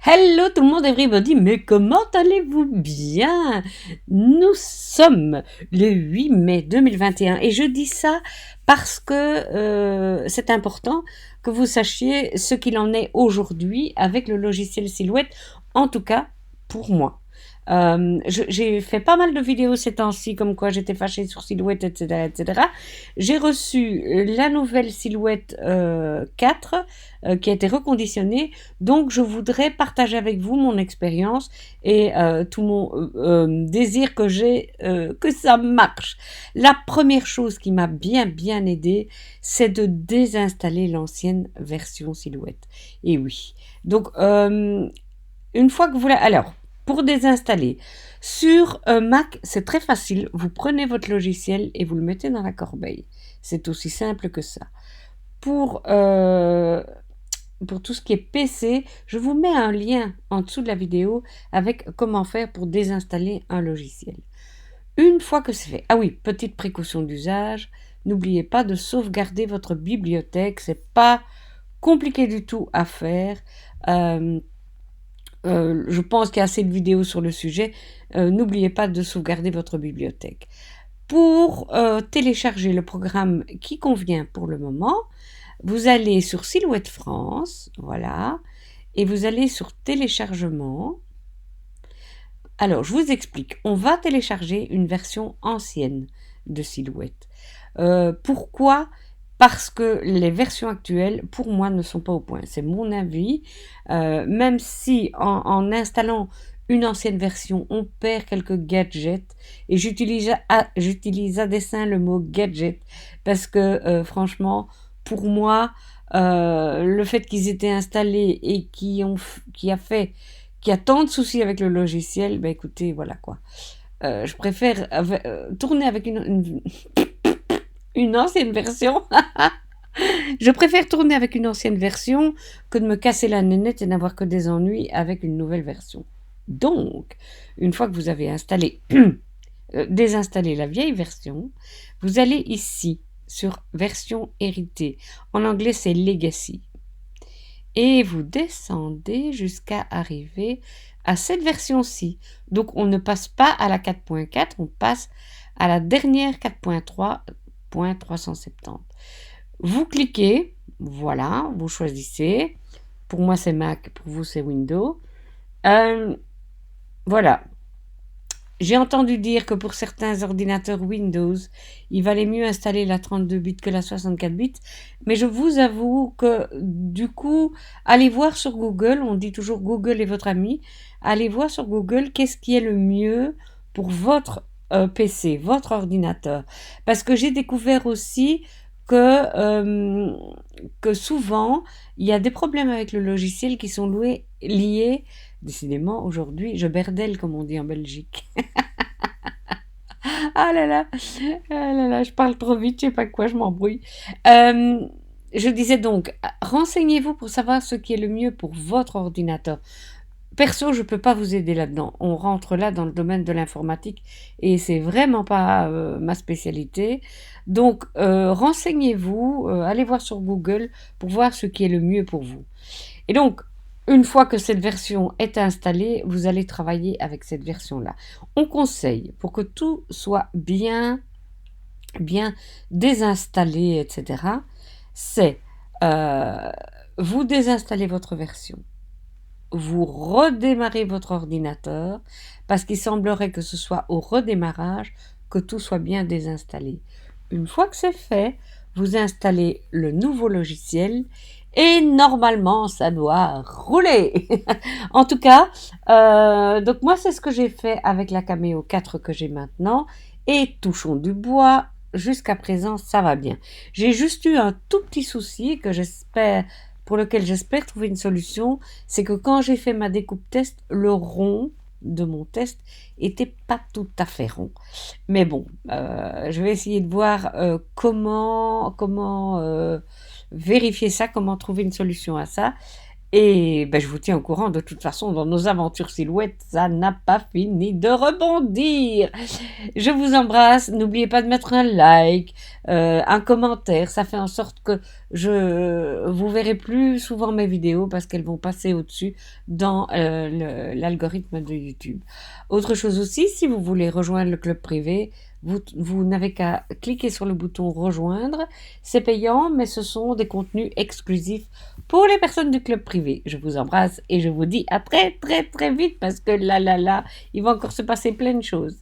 Hello tout le monde, everybody, mais comment allez-vous bien? Nous sommes le 8 mai 2021 et je dis ça parce que c'est important que vous sachiez ce qu'il en est aujourd'hui avec le logiciel Silhouette, en tout cas pour moi. J'ai fait pas mal de vidéos ces temps-ci, comme quoi j'étais fâchée sur Silhouette, etc., etc. J'ai reçu la nouvelle Silhouette 4 qui a été reconditionnée, donc je voudrais partager avec vous mon expérience et tout mon désir que j'ai que ça marche. La première chose qui m'a bien aidé, c'est de désinstaller l'ancienne version Silhouette. Et oui. Donc une fois que vous l'avez... Alors, pour désinstaller, sur Mac, c'est très facile. Vous prenez votre logiciel et vous le mettez dans la corbeille. C'est aussi simple que ça. Pour tout ce qui est PC, je vous mets un lien en dessous de la vidéo avec comment faire pour désinstaller un logiciel. Une fois que c'est fait, ah oui, petite précaution d'usage, n'oubliez pas de sauvegarder votre bibliothèque, c'est pas compliqué du tout à faire. Je pense qu'il y a assez de vidéos sur le sujet. N'oubliez pas de sauvegarder votre bibliothèque. Pour télécharger le programme qui convient pour le moment, vous allez sur Silhouette France, voilà, et vous allez sur téléchargement. Alors, je vous explique. On va télécharger une version ancienne de Silhouette. Pourquoi? Parce que les versions actuelles, pour moi, ne sont pas au point. C'est mon avis. Même si en installant une ancienne version, on perd quelques gadgets. Et j'utilise à dessein le mot gadget parce que franchement, pour moi, le fait qu'ils étaient installés et qui a tant de soucis avec le logiciel, ben écoutez, voilà quoi. Je préfère tourner avec une ancienne version. Je préfère tourner avec une ancienne version que de me casser la nénette et n'avoir que des ennuis avec une nouvelle version. Donc, une fois que vous avez désinstallé la vieille version, vous allez ici sur version héritée. En anglais, c'est Legacy. Et vous descendez jusqu'à arriver à cette version-ci. Donc, on ne passe pas à la 4.4, on passe à la dernière 4.3.370. Vous cliquez, voilà, vous choisissez. Pour moi, c'est Mac, pour vous, c'est Windows. Voilà. J'ai entendu dire que pour certains ordinateurs Windows, il valait mieux installer la 32 bits que la 64 bits, mais je vous avoue que du coup, allez voir sur Google, on dit toujours Google est votre ami, allez voir sur Google qu'est-ce qui est le mieux pour votre PC, votre ordinateur. Parce que j'ai découvert aussi que souvent, il y a des problèmes avec le logiciel qui sont liés, décidément aujourd'hui, je berdelle comme on dit en Belgique. Ah là là, ah là là, je parle trop vite, je sais pas quoi, je m'embrouille. Je disais donc, renseignez-vous pour savoir ce qui est le mieux pour votre ordinateur. Perso, je peux pas vous aider là-dedans. On rentre là dans le domaine de l'informatique et c'est vraiment pas ma spécialité. Donc, renseignez-vous, allez voir sur Google pour voir ce qui est le mieux pour vous. Et donc, une fois que cette version est installée, vous allez travailler avec cette version-là. On conseille, pour que tout soit bien désinstallé, etc., c'est vous désinstallez votre version, vous redémarrez votre ordinateur, parce qu'il semblerait que ce soit au redémarrage que tout soit bien désinstallé. Une fois que c'est fait, vous installez le nouveau logiciel et normalement ça doit rouler. En tout cas, donc moi c'est ce que j'ai fait avec la Cameo 4 que j'ai maintenant et touchons du bois, jusqu'à présent ça va bien. J'ai juste eu un tout petit souci pour lequel j'espère trouver une solution, c'est que quand j'ai fait ma découpe test, le rond de mon test était pas tout à fait rond. Mais bon, je vais essayer de voir comment vérifier ça, comment trouver une solution à ça. Et ben, je vous tiens au courant. De toute façon, dans nos aventures silhouettes, ça n'a pas fini de rebondir. Je vous embrasse. N'oubliez pas de mettre un like, un commentaire. Ça fait en sorte que vous verrez plus souvent mes vidéos parce qu'elles vont passer au-dessus dans l'algorithme de YouTube. Autre chose aussi, si vous voulez rejoindre le club privé, vous n'avez qu'à cliquer sur le bouton rejoindre. C'est payant, mais ce sont des contenus exclusifs pour les personnes du club privé. Je vous embrasse et je vous dis à très très très vite parce que là, il va encore se passer plein de choses.